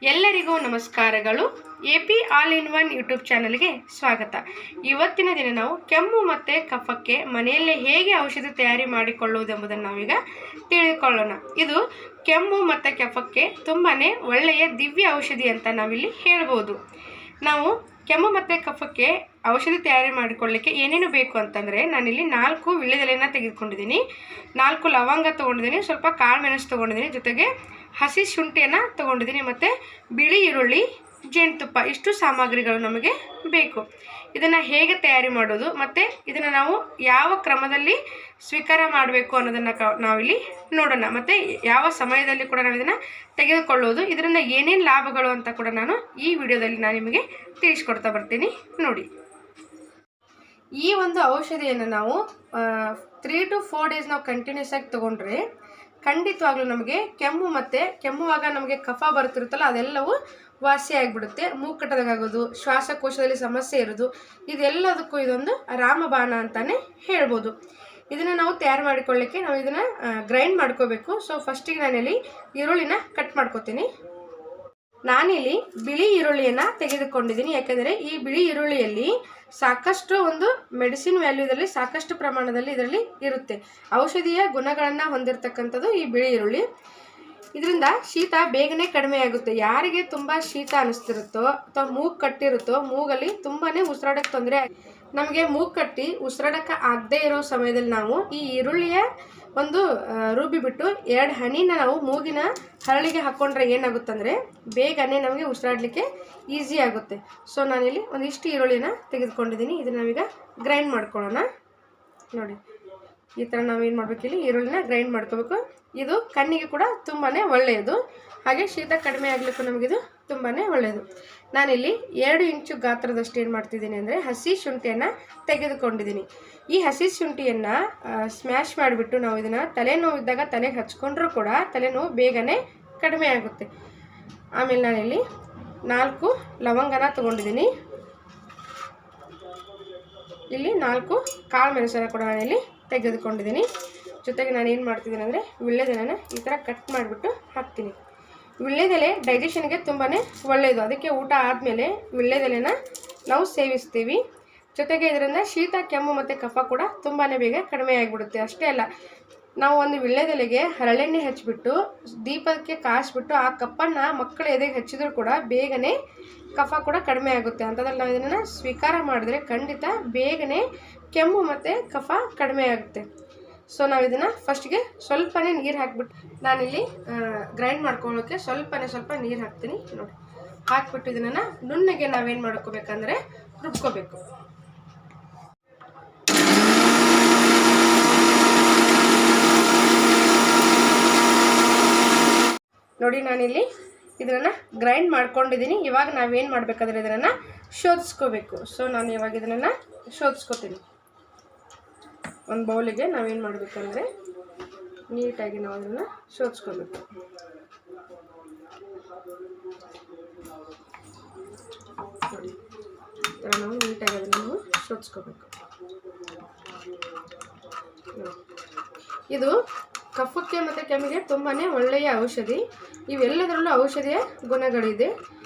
ಎಲ್ಲರಿಗೂ ನಮಸ್ಕಾರಗಳು. AP all in one YouTube ಚಾನಲ್ಗೆ ಸ್ವಾಗತ. ಇವತ್ತಿನ ದಿನ ನಾವು ಕೆಮ್ಮು ಮತ್ತು ಕಫಕ್ಕೆ ಮನೆಯಲ್ಲೇ ಹೇಗೆ ಔಷಧಿ ತಯಾರಿ ಮಾಡಿಕೊಳ್ಳುವುದೆಂಬುದನ್ನು ನಾವೀಗ ತಿಳಿದುಕೊಳ್ಳೋಣ. ಇದು ಕೆಮ್ಮು ಮತ್ತು ಕಫಕ್ಕೆ ತುಂಬಾ ಒಳ್ಳೆಯ ದಿವ್ಯ ಔಷಧಿ ಅಂತ ನಾವಿಲ್ಲಿ ಹೇಳ್ಬೋದು. ನಾವು ಕೆಮ್ಮು ಮತ್ತು ಕಫಕ್ಕೆ ಔಷಧಿ ತಯಾರಿ ಮಾಡಿಕೊಳ್ಳಲಿಕ್ಕೆ ಏನೇನು ಬೇಕು ಅಂತಂದರೆ, ನಾನಿಲ್ಲಿ 4 ವೀಳ್ಯದೆಲೆಯನ್ನು ತೆಗೆದುಕೊಂಡಿದ್ದೀನಿ, 4 ಲವಂಗ ತೊಗೊಂಡಿದ್ದೀನಿ, ಸ್ವಲ್ಪ ಕಾಳು ಮೆಣಸು ತೊಗೊಂಡಿದ್ದೀನಿ, ಜೊತೆಗೆ ಹಸಿ ಶುಂಠಿಯನ್ನು ತೊಗೊಂಡಿದ್ದೀನಿ, ಮತ್ತು ಬಿಳಿ ಈರುಳ್ಳಿ, ಜೇನುತುಪ್ಪ, ಇಷ್ಟು ಸಾಮಗ್ರಿಗಳು ನಮಗೆ ಬೇಕು. ಇದನ್ನು ಹೇಗೆ ತಯಾರಿ ಮಾಡೋದು ಮತ್ತು ಇದನ್ನು ನಾವು ಯಾವ ಕ್ರಮದಲ್ಲಿ ಸ್ವೀಕಾರ ಮಾಡಬೇಕು ಅನ್ನೋದನ್ನು ನಾವಿಲ್ಲಿ ನೋಡೋಣ. ಮತ್ತು ಯಾವ ಸಮಯದಲ್ಲಿ ಕೂಡ ನಾವು ಇದನ್ನು ತೆಗೆದುಕೊಳ್ಳೋದು, ಇದರಿಂದ ಏನೇನು ಲಾಭಗಳು ಅಂತ ಕೂಡ ನಾನು ಈ ವಿಡಿಯೋದಲ್ಲಿ ನಾನು ನಿಮಗೆ ತಿಳಿಸ್ಕೊಡ್ತಾ ಬರ್ತೀನಿ. ನೋಡಿ, ಈ ಒಂದು ಔಷಧಿಯನ್ನು ನಾವು 3 to 4 ಡೇಸ್ ನಾವು ಕಂಟಿನ್ಯೂಸ್ ಆಗಿ ತೊಗೊಂಡ್ರೆ ಖಂಡಿತವಾಗ್ಲೂ ನಮಗೆ ಕೆಮ್ಮುವಾಗ ನಮಗೆ ಕಫ ಬರ್ತಿರುತ್ತಲ್ಲ, ಅದೆಲ್ಲವೂ ವಾಸಿ ಆಗಿಬಿಡುತ್ತೆ. ಮೂಗು ಕಟ್ಟದಾಗೋದು, ಶ್ವಾಸಕೋಶದಲ್ಲಿ ಸಮಸ್ಯೆ ಇರೋದು, ಇದೆಲ್ಲದಕ್ಕೂ ಇದೊಂದು ರಾಮಬಾಣ ಅಂತಲೇ ಹೇಳ್ಬೋದು. ಇದನ್ನು ನಾವು ತಯಾರು ಮಾಡಿಕೊಳ್ಳಿಕ್ಕೆ ನಾವು ಇದನ್ನು ಗ್ರೈಂಡ್ ಮಾಡ್ಕೋಬೇಕು. ಸೊ ಫಸ್ಟಿಗೆ ನಾನಿಲ್ಲಿ ಈರುಳ್ಳಿನ ಕಟ್ ಮಾಡ್ಕೋತೀನಿ. ನಾನಿಲ್ಲಿ ಬಿಳಿ ಈರುಳ್ಳಿಯನ್ನು ತೆಗೆದುಕೊಂಡಿದ್ದೀನಿ, ಯಾಕೆಂದರೆ ಈ ಬಿಳಿ ಈರುಳ್ಳಿಯಲ್ಲಿ ಸಾಕಷ್ಟು ಒಂದು ಮೆಡಿಸಿನ್ ವ್ಯಾಲ್ಯೂದಲ್ಲಿ ಸಾಕಷ್ಟು ಪ್ರಮಾಣದಲ್ಲಿ ಇದರಲ್ಲಿ ಇರುತ್ತೆ. ಔಷಧೀಯ ಗುಣಗಳನ್ನು ಹೊಂದಿರತಕ್ಕಂಥದ್ದು ಈ ಬಿಳಿ ಈರುಳ್ಳಿ. ಇದರಿಂದ ಶೀತ ಬೇಗನೆ ಕಡಿಮೆ ಆಗುತ್ತೆ. ಯಾರಿಗೆ ತುಂಬ ಶೀತ ಅನ್ನಿಸ್ತಿರುತ್ತೋ ಅಥವಾ ಮೂಗು ಕಟ್ಟಿರುತ್ತೋ, ಮೂಗಲ್ಲಿ ತುಂಬಾ ಉಸಿರಾಡೋಕ್ಕೆ ತೊಂದರೆ, ನಮಗೆ ಮೂಗು ಕಟ್ಟಿ ಉಸಿರಾಡೋಕ್ಕೆ ಆಗದೇ ಇರೋ ಸಮಯದಲ್ಲಿ ನಾವು ಈ ಈರುಳ್ಳಿಯ ಒಂದು ರುಬ್ಬಿಬಿಟ್ಟು 2 ಹನಿನ ನಾವು ಮೂಗಿನ ಹರಳಿಗೆ ಹಾಕ್ಕೊಂಡ್ರೆ ಏನಾಗುತ್ತಂದರೆ ಬೇಗನೆ ನಮಗೆ ಉಸಿರಾಡಲಿಕ್ಕೆ ಈಸಿ ಆಗುತ್ತೆ. ಸೊ ನಾನಿಲ್ಲಿ ಒಂದಿಷ್ಟು ಈರುಳ್ಳಿನ ತೆಗೆದುಕೊಂಡಿದ್ದೀನಿ. ಇದನ್ನು ನಾವೀಗ ಗ್ರೈಂಡ್ ಮಾಡ್ಕೊಳ್ಳೋಣ. ನೋಡಿ, ಈ ಥರ ನಾವೇನು ಮಾಡಬೇಕು, ಇಲ್ಲಿ ಈರುಳ್ಳಿನ ಗ್ರೈಂಡ್ ಮಾಡ್ಕೋಬೇಕು. ಇದು ಕಣ್ಣಿಗೆ ಕೂಡ ತುಂಬಾ ಒಳ್ಳೆಯದು, ಹಾಗೆ ಶೀತ ಕಡಿಮೆ ಆಗಲಿಕ್ಕೂ ನಮಗಿದು ತುಂಬಾ ಒಳ್ಳೆಯದು. ನಾನಿಲ್ಲಿ 2 ಇಂಚು ಗಾತ್ರದಷ್ಟು ಏನು ಮಾಡ್ತಿದ್ದೀನಿ ಅಂದರೆ ಹಸಿ ಶುಂಠಿಯನ್ನು ತೆಗೆದುಕೊಂಡಿದ್ದೀನಿ. ಈ ಹಸಿ ಶುಂಠಿಯನ್ನು ಸ್ಮ್ಯಾಶ್ ಮಾಡಿಬಿಟ್ಟು ನಾವು ಇದನ್ನು ತಲೆನೋವಿದ್ದಾಗ ತಲೆಗೆ ಹಚ್ಕೊಂಡ್ರೂ ಕೂಡ ತಲೆನೋವು ಬೇಗನೆ ಕಡಿಮೆ ಆಗುತ್ತೆ. ಆಮೇಲೆ ನಾನಿಲ್ಲಿ 4 ಲವಂಗನ ತೊಗೊಂಡಿದ್ದೀನಿ. ಇಲ್ಲಿ 4 ಕಾಳು ಮೆಣಸನ್ನು ಕೂಡ ನಾನಿಲ್ಲಿ ತೆಗೆದುಕೊಂಡಿದ್ದೀನಿ. ಜೊತೆಗೆ ನಾನು ಏನು ಮಾಡ್ತಿದ್ದೀನಿ ಅಂದರೆ ವೀಳ್ಯದೆಲೆನ ಈ ಥರ ಕಟ್ ಮಾಡಿಬಿಟ್ಟು ಹಾಕ್ತೀನಿ. ವೀಳ್ಯದೆಲೆ ಡೈಜೆಷನ್ಗೆ ತುಂಬಾ ಒಳ್ಳೆಯದು, ಅದಕ್ಕೆ ಊಟ ಆದಮೇಲೆ ವೀಳ್ಯದೆಲೆನ ನಾವು ಸೇವಿಸ್ತೀವಿ. ಜೊತೆಗೆ ಇದರಿಂದ ಶೀತ, ಕೆಮ್ಮು ಮತ್ತು ಕಫ ಕೂಡ ತುಂಬಾ ಬೇಗ ಕಡಿಮೆ ಆಗಿಬಿಡುತ್ತೆ. ಅಷ್ಟೇ ಅಲ್ಲ, ನಾವು ಒಂದು ವೀಳ್ಯದೆಲೆಗೆ ಹರಳೆಣ್ಣೆ ಹಚ್ಚಿಬಿಟ್ಟು ದೀಪಕ್ಕೆ ಕಾಯಿಸ್ಬಿಟ್ಟು ಆ ಕಪ್ಪನ್ನು ಮಕ್ಕಳ ಎದೆಗೆ ಹಚ್ಚಿದ್ರೂ ಕೂಡ ಬೇಗನೆ ಕಫ ಕೂಡ ಕಡಿಮೆ ಆಗುತ್ತೆ. ಅಂಥದ್ರಲ್ಲಿ ನಾವು ಇದನ್ನು ಸ್ವೀಕಾರ ಮಾಡಿದ್ರೆ ಖಂಡಿತ ಬೇಗನೆ ಕೆಮ್ಮು ಮತ್ತು ಕಫ ಕಡಿಮೆ ಆಗುತ್ತೆ. ಸೊ ನಾವು ಇದನ್ನು ಫಸ್ಟಿಗೆ ಸ್ವಲ್ಪನೇ ನೀರು ಹಾಕಿಬಿಟ್ಟು, ನಾನಿಲ್ಲಿ ಗ್ರೈಂಡ್ ಮಾಡ್ಕೊಳ್ಳೋಕ್ಕೆ ಸ್ವಲ್ಪ ನೀರು ಹಾಕ್ತೀನಿ. ನೋಡಿ, ಹಾಕ್ಬಿಟ್ಟು ಇದನ್ನು ನುಣ್ಣಗೆ ನಾವೇನು ಮಾಡ್ಕೋಬೇಕಂದ್ರೆ ರುಬ್ಕೋಬೇಕು. ನೋಡಿ, ನಾನಿಲ್ಲಿ ಇದನ್ನು ಗ್ರೈಂಡ್ ಮಾಡ್ಕೊಂಡಿದ್ದೀನಿ. ಇವಾಗ ನಾವೇನು ಮಾಡಬೇಕಾದ್ರೆ ಇದನ್ನು ಶೋಧಿಸ್ಕೋಬೇಕು. ಸೊ ನಾನು ಇವಾಗ ಇದನ್ನು ಶೋಧಿಸ್ಕೋತೀನಿ. ಒಂದು ಬೌಲಿಗೆ ನಾವೇನು ಮಾಡಬೇಕಂದ್ರೆ ನೀಟಾಗಿ ನಾವು ಅದನ್ನು ಶೋಧಿಸ್ಕೋಬೇಕು. ನೋಡಿ, ಈ ಥರ ನಾವು ನೀಟಾಗಿ ಅದನ್ನು ನಾವು ಶೋಧಿಸ್ಕೋಬೇಕು. ಇದು ಕಫಕ್ಕೆ ಮತ್ತು ಕೆಮ್ಮಿಗೆ ತುಂಬಾ ಒಳ್ಳೆಯ ಔಷಧಿ. ಇವೆಲ್ಲದರಲ್ಲೂ ಔಷಧಿಯ ಗುಣಗಳಿದೆ.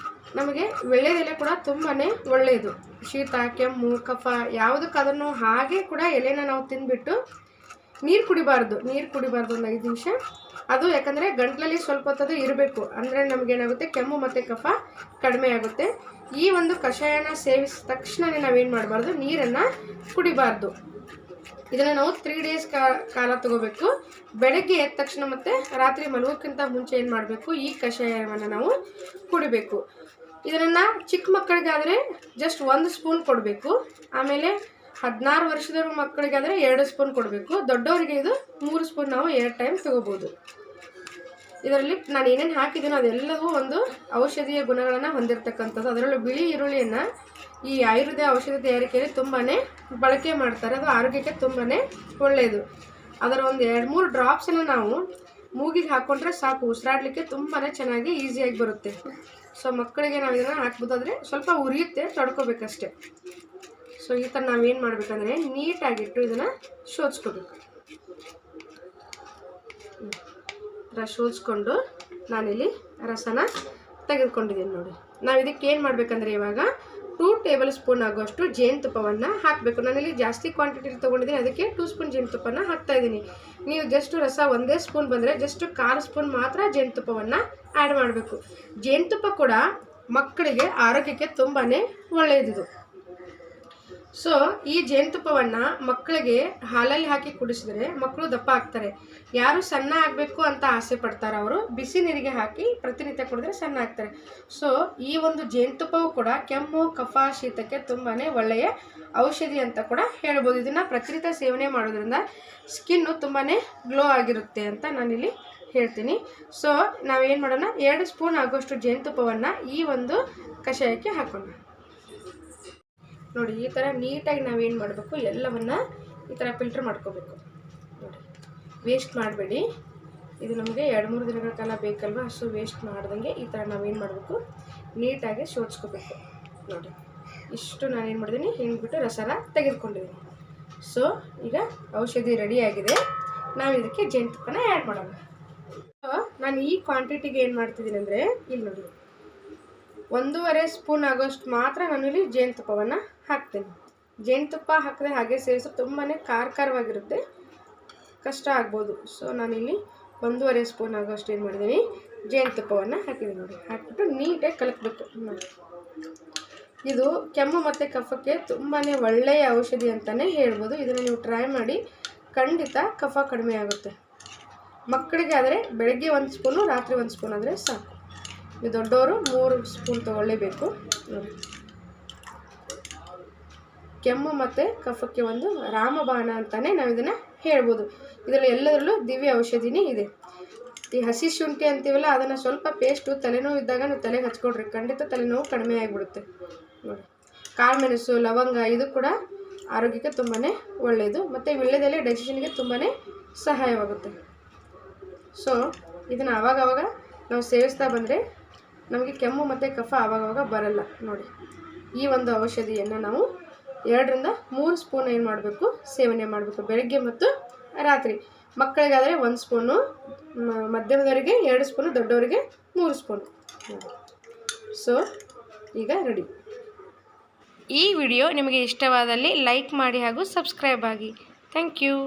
ನಮಗೆ ವೀಳ್ಯದೆಲೆ ಕೂಡ ತುಂಬಾ ಒಳ್ಳೆಯದು. ಶೀತ, ಕೆಮ್ಮು, ಕಫ ಯಾವುದಕ್ಕಾದ್ರೂ ಹಾಗೆ ಕೂಡ ಎಲೆನ ನಾವು ತಿಂದುಬಿಟ್ಟು ನೀರು ಕುಡಿಬಾರ್ದು ಒಂದು 5 ನಿಮಿಷ. ಅದು ಯಾಕಂದರೆ ಗಂಟಲಲ್ಲಿ ಸ್ವಲ್ಪ ಹೊತ್ತದು ಇರಬೇಕು, ಅಂದರೆ ನಮಗೇನಾಗುತ್ತೆ, ಕೆಮ್ಮು ಮತ್ತು ಕಫ ಕಡಿಮೆ ಆಗುತ್ತೆ. ಈ ಒಂದು ಕಷಾಯನ ಸೇವಿಸಿದ ತಕ್ಷಣವೇ ನಾವೇನು ಮಾಡಬಾರ್ದು, ನೀರನ್ನು ಕುಡಿಬಾರ್ದು. ಇದನ್ನು ನಾವು 3 ಡೇಸ್ ಕಾಲ ತಗೋಬೇಕು. ಬೆಳಗ್ಗೆ ಎದ್ದ ತಕ್ಷಣ ಮತ್ತು ರಾತ್ರಿ ಮಲಗೋಕ್ಕಿಂತ ಮುಂಚೆ ಏನು ಮಾಡಬೇಕು, ಈ ಕಷಾಯವನ್ನು ನಾವು ಕುಡಿಬೇಕು. ಇದನ್ನು ಚಿಕ್ಕ ಮಕ್ಕಳಿಗಾದರೆ ಜಸ್ಟ್ 1 ಸ್ಪೂನ್ ಕೊಡಬೇಕು. ಆಮೇಲೆ 16 ವರ್ಷದ ಮಕ್ಕಳಿಗಾದರೆ 2 ಸ್ಪೂನ್ ಕೊಡಬೇಕು. ದೊಡ್ಡವರಿಗೆ ಇದು 3 ಸ್ಪೂನ್ ನಾವು 2 ಟೈಮ್ ತೊಗೋಬೋದು. ಇದರಲ್ಲಿ ನಾನು ಏನೇನು ಹಾಕಿದ್ದೀನೋ ಅದೆಲ್ಲವೂ ಒಂದು ಔಷಧೀಯ ಗುಣಗಳನ್ನು ಹೊಂದಿರತಕ್ಕಂಥದ್ದು. ಅದರಲ್ಲೂ ಬಿಳಿ ಈರುಳ್ಳಿಯನ್ನು ಈ ಆಯುರ್ವೇದ ಔಷಧ ತಯಾರಿಕೆಯಲ್ಲಿ ತುಂಬಾ ಬಳಕೆ ಮಾಡ್ತಾರೆ. ಅದು ಆರೋಗ್ಯಕ್ಕೆ ತುಂಬಾ ಒಳ್ಳೆಯದು. ಅದರ ಒಂದು 2-3 ಡ್ರಾಪ್ಸನ್ನು ನಾವು ಮೂಗಿಗೆ ಹಾಕ್ಕೊಂಡ್ರೆ ಸಾಕು, ಉಸಿರಾಡಲಿಕ್ಕೆ ತುಂಬಾ ಚೆನ್ನಾಗಿ ಈಸಿಯಾಗಿ ಬರುತ್ತೆ. ಸೊ ಮಕ್ಕಳಿಗೆ ನಾವು ಇದನ್ನು ಹಾಕ್ಬೋದಾದರೆ ಸ್ವಲ್ಪ ಉರಿಯುತ್ತೆ, ತಡ್ಕೋಬೇಕಷ್ಟೆ. ಸೊ ಈ ಥರ ನಾವೇನು ಮಾಡಬೇಕಂದ್ರೆ ನೀಟಾಗಿಟ್ಟು ಇದನ್ನು ಶೋಧಿಸ್ಕೋಬೇಕು. ಶೋಧಿಸ್ಕೊಂಡು ನಾನಿಲ್ಲಿ ರಸನ ತೆಗೆದುಕೊಂಡಿದ್ದೀನಿ ನೋಡಿ. ನಾವು ಇದಕ್ಕೆ ಏನು ಮಾಡಬೇಕಂದ್ರೆ ಇವಾಗ 2 ಟೇಬಲ್ ಸ್ಪೂನ್ ಆಗುವಷ್ಟು ಜೇನುತುಪ್ಪವನ್ನು ಹಾಕಬೇಕು. ನಾನಿಲ್ಲಿ ಜಾಸ್ತಿ ಕ್ವಾಂಟಿಟಿಲಿ ತೊಗೊಂಡಿದ್ದೀನಿ, ಅದಕ್ಕೆ 2 ಸ್ಪೂನ್ ಜೇನುತುಪ್ಪನ ಹಾಕ್ತಾಯಿದ್ದೀನಿ. ನೀವು ಜಸ್ಟ್ ರಸ 1 ಸ್ಪೂನ್ ಬಂದರೆ ಜಸ್ಟ್ 1/4 ಸ್ಪೂನ್ ಮಾತ್ರ ಜೇನುತುಪ್ಪವನ್ನು ಆ್ಯಡ್ ಮಾಡಬೇಕು. ಜೇನುತುಪ್ಪ ಕೂಡ ಮಕ್ಕಳಿಗೆ ಆರೋಗ್ಯಕ್ಕೆ ತುಂಬಾ ಒಳ್ಳೆಯದು. ಸೊ ಈ ಜೇನುತುಪ್ಪವನ್ನು ಮಕ್ಕಳಿಗೆ ಹಾಲಲ್ಲಿ ಹಾಕಿ ಕುಡಿಸಿದ್ರೆ ಮಕ್ಕಳು ದಪ್ಪ ಆಗ್ತಾರೆ. ಯಾರು ಸಣ್ಣ ಆಗಬೇಕು ಅಂತ ಆಸೆ ಪಡ್ತಾರೆ ಅವರು ಬಿಸಿ ನೀರಿಗೆ ಹಾಕಿ ಪ್ರತಿನಿತ್ಯ ಕುಡಿದ್ರೆ ಸಣ್ಣ ಆಗ್ತಾರೆ. ಸೊ ಈ ಒಂದು ಜೇನುತುಪ್ಪವು ಕೂಡ ಕೆಮ್ಮು, ಕಫ, ಶೀತಕ್ಕೆ ತುಂಬಾ ಒಳ್ಳೆಯ ಔಷಧಿ ಅಂತ ಕೂಡ ಹೇಳ್ಬೋದು. ಇದನ್ನು ಪ್ರತಿನಿತ್ಯ ಸೇವನೆ ಮಾಡೋದ್ರಿಂದ ಸ್ಕಿನ್ನು ತುಂಬಾ ಗ್ಲೋ ಆಗಿರುತ್ತೆ ಅಂತ ನಾನಿಲ್ಲಿ ಹೇಳ್ತೀನಿ. ಸೊ ನಾವೇನು ಮಾಡೋಣ, 2 ಸ್ಪೂನ್ ಆಗುವಷ್ಟು ಜೇನುತುಪ್ಪವನ್ನು ಈ ಒಂದು ಕಷಾಯಕ್ಕೆ ಹಾಕೋಣ. ನೋಡಿ, ಈ ಥರ ನೀಟಾಗಿ ನಾವೇನು ಮಾಡಬೇಕು, ಎಲ್ಲವನ್ನು ಈ ಥರ ಫಿಲ್ಟರ್ ಮಾಡ್ಕೋಬೇಕು. ನೋಡಿ, ವೇಸ್ಟ್ ಮಾಡಬೇಡಿ. ಇದು ನಮಗೆ 2-3 ದಿನಗಳ ಕಾಲ ಬೇಕಲ್ವ, ಸೊ ವೇಸ್ಟ್ ಮಾಡ್ದಂಗೆ ಈ ಥರ ನಾವೇನು ಮಾಡಬೇಕು, ನೀಟಾಗಿ ಶೋಧಿಸ್ಕೋಬೇಕು. ನೋಡಿ, ಇಷ್ಟು ನಾನೇನು ಮಾಡಿದ್ದೀನಿ, ಹಿಂಡ್ಬಿಟ್ಟು ರಸನ ತೆಗೆದುಕೊಂಡಿದ್ದೀನಿ. ಸೊ ಈಗ ಔಷಧಿ ರೆಡಿಯಾಗಿದೆ. ನಾವು ಇದಕ್ಕೆ ಜೇನುತುಪ್ಪನ ಆ್ಯಡ್ ಮಾಡೋಣ. ಸೊ ನಾನು ಈ ಕ್ವಾಂಟಿಟಿಗೆ ಏನು ಮಾಡ್ತಿದ್ದೀನಿ ಅಂದರೆ, ಇಲ್ಲಿ ನೋಡಿ 1.5 ಸ್ಪೂನ್ ಆಗೋಷ್ಟು ಮಾತ್ರ ನಾನಿಲ್ಲಿ ಜೇನುತುಪ್ಪವನ್ನು ಹಾಕ್ತೀನಿ. ಜೇನುತುಪ್ಪ ಹಾಕಿದ್ರೆ ಹಾಗೆ ಸೇರಿಸೋದು ತುಂಬಾ ಖಾರವಾಗಿರುತ್ತೆ, ಕಷ್ಟ ಆಗ್ಬೋದು. ಸೊ ನಾನಿಲ್ಲಿ 1.5 ಸ್ಪೂನ್ ಆಗೋಷ್ಟು ಏನು ಮಾಡಿದ್ದೀನಿ, ಜೇನುತುಪ್ಪವನ್ನು ಹಾಕಿದ್ದೀನಿ. ನೋಡಿ, ಹಾಕಿಬಿಟ್ಟು ನೀಟಾಗಿ ಕಲಕಬೇಕು. ನೋಡಿ, ಇದು ಕೆಮ್ಮು ಮತ್ತು ಕಫಕ್ಕೆ ತುಂಬಾ ಒಳ್ಳೆಯ ಔಷಧಿ ಅಂತಲೇ ಹೇಳ್ಬೋದು. ಇದನ್ನು ನೀವು ಟ್ರೈ ಮಾಡಿ, ಖಂಡಿತ ಕಫ ಕಡಿಮೆ ಆಗುತ್ತೆ. ಮಕ್ಕಳಿಗೆ ಆದರೆ ಬೆಳಗ್ಗೆ 1 ಸ್ಪೂನು, ರಾತ್ರಿ 1 ಸ್ಪೂನ್ ಆದರೆ ಸಾಕು. ಇದು ದೊಡ್ಡವರು 3 ಸ್ಪೂನ್ ತೊಗೊಳ್ಳೇಬೇಕು. ನೋಡಿ, ಕೆಮ್ಮು ಮತ್ತು ಕಫಕ್ಕೆ ಒಂದು ರಾಮಬಾಣ ಅಂತಲೇ ನಾವು ಇದನ್ನು ಹೇಳ್ಬೋದು. ಇದರಲ್ಲಿ ಎಲ್ಲದರಲ್ಲೂ ದಿವ್ಯ ಔಷಧಿನೇ ಇದೆ. ಈ ಹಸಿ ಶುಂಠಿ ಅಂತೀವಲ್ಲ, ಅದನ್ನು ಸ್ವಲ್ಪ ಪೇಸ್ಟು ತಲೆನೋವು ಇದ್ದಾಗ ನೀವು ತಲೆಗೆ ಹಚ್ಕೊಡ್ರಿ, ಖಂಡಿತ ತಲೆನೋವು ಕಡಿಮೆ ಆಗಿಬಿಡುತ್ತೆ. ನೋಡಿ, ಕಾಳುಮೆಣಸು, ಲವಂಗ ಇದು ಕೂಡ ಆರೋಗ್ಯಕ್ಕೆ ತುಂಬಾ ಒಳ್ಳೆಯದು, ಮತ್ತು ವೀಳ್ಯದೆಲೆ ಡೈಜೆಷನ್ಗೆ ತುಂಬಾ ಸಹಾಯವಾಗುತ್ತೆ. ಸೊ ಇದನ್ನು ಆವಾಗವಾಗ ನಾವು ಸೇವಿಸ್ತಾ ಬಂದರೆ ನಮಗೆ ಕೆಮ್ಮು ಮತ್ತು ಕಫ ಆವಾಗವಾಗ ಬರಲ್ಲ. ನೋಡಿ, ಈ ಒಂದು ಔಷಧಿಯನ್ನು ನಾವು 2-3 ಸ್ಪೂನ್ ಏನು ಮಾಡಬೇಕು, ಸೇವನೆ ಮಾಡಬೇಕು, ಬೆಳಗ್ಗೆ ಮತ್ತು ರಾತ್ರಿ. ಮಕ್ಕಳಿಗಾದರೆ 1 ಸ್ಪೂನು, ಮಧ್ಯಮದವರಿಗೆ 2 ಸ್ಪೂನು, ದೊಡ್ಡವರಿಗೆ 3 ಸ್ಪೂನು. ಸೊ ಈಗ ರೆಡಿ. ಈ ವಿಡಿಯೋ ನಿಮಗೆ ಇಷ್ಟವಾದಲ್ಲಿ ಲೈಕ್ ಮಾಡಿ ಹಾಗೂ ಸಬ್ಸ್ಕ್ರೈಬ್ ಆಗಿ. Thank you.